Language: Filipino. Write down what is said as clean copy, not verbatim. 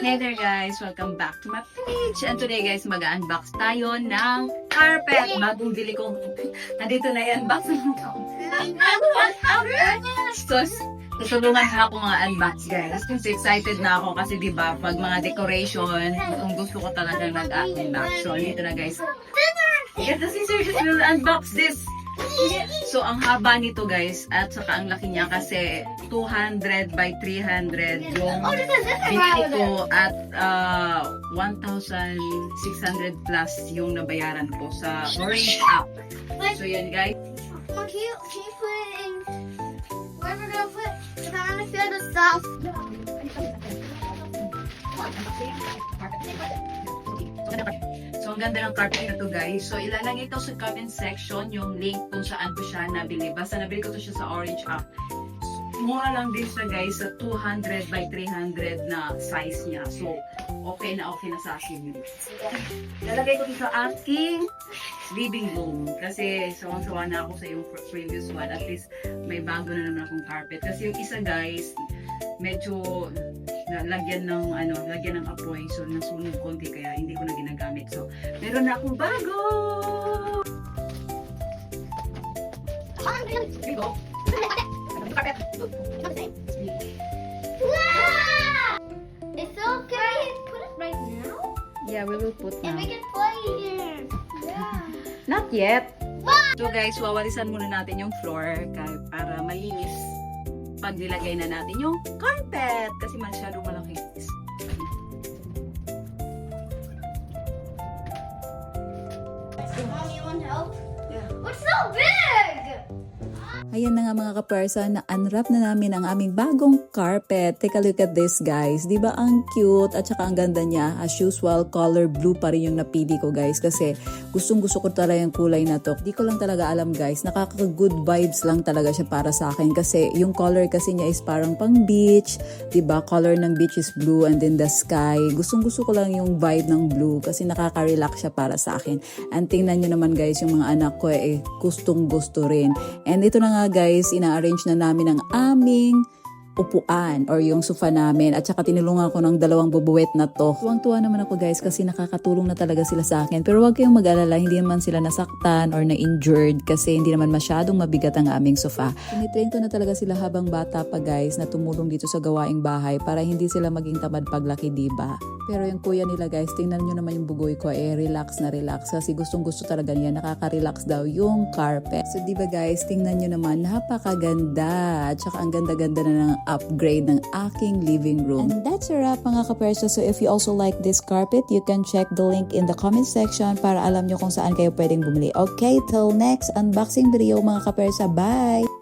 Hey there guys! Welcome back to my page! And today guys, mag-unbox tayo ng carpet! Bagong bili kong... Nandito na yan, unbox naman ko. So, tutulungan na ako mga unbox guys. Kasi excited na ako kasi diba, pag mga decoration, kung gusto ko talaga nag-unbox. So, dito na guys. Get the scissors, we'll unbox this! So, ang haba nito guys, at saka ang laki niya kasi 200 by 300 yung binili ko at 1,600 plus yung nabayaran ko sa Orange app. So, yan guys. Can you put it in where we're gonna put? Because I want to feel the stuff. So, ang ganda ng carpet na to guys. So, ilalagay ito sa comment section yung link kung saan ko siya nabili. Basta nabili ko to siya sa Orange app. Mura lang din siya guys sa 200 by 300 na size niya. So, okay na sa akin yun. Lalagay ko dito sa aking living room. Kasi sawang-sawa na ako sa yung previous one. At least may bago na naman akong carpet. Kasi yung isa guys, medyo lagyan ng apoy. So, nasunog konti kaya hindi ko na ginagamit. So, meron na akong bago! Here we go. Carpet. Wow! It's okay. Put it right now. Yeah, we will put And now. we can play here. Yeah. Not yet. So guys, wawalisan muna natin yung floor para malinis pag nilagay na natin yung carpet kasi masyadong malaki. Mom, you want help? Yeah. It's so big! Ayan na nga mga kapersa, na-unwrap na namin ang aming bagong carpet. Take a look at this guys. Di ba ang cute at saka ang ganda niya. As usual, color blue pa rin yung napili ko guys. Kasi gustong gusto ko talaga yung kulay na to. Di ko lang talaga alam guys. Nakaka-good vibes lang talaga siya para sa akin. Kasi yung color kasi niya is parang pang beach. Di ba? Color ng beach is blue and then the sky. Gustong gusto ko lang yung vibe ng blue. Kasi nakaka-relax siya para sa akin. And tingnan nyo naman guys, yung mga anak ko gustong gusto rin. And ito na nga guys, ina-arrange na namin ang aming upuan or yung sofa namin at saka tinulungan ko ng dalawang bubuwet na to. Tuwang-tuwa naman ako guys kasi nakakatulong na talaga sila sa akin. Pero wag kayong mag-alala, hindi naman sila nasaktan or na-injured kasi hindi naman masyadong mabigat ang aming sofa. Tinitrain ko na talaga sila habang bata pa guys na tumulong dito sa gawaing bahay para hindi sila maging tamad paglaki, diba? Pero yung kuya nila guys, tingnan nyo naman yung bugoy ko relax na relax kasi gustong gusto talaga niya, nakaka-relax daw yung carpet. So diba guys, tingnan nyo naman, napakaganda at saka ang ganda-ganda na ng upgrade ng aking living room. And that's a wrap mga kapersa. So if you also like this carpet, you can check the link in the comment section para alam nyo kung saan kayo pwedeng bumili. Okay, till next unboxing video mga kapersa. Bye!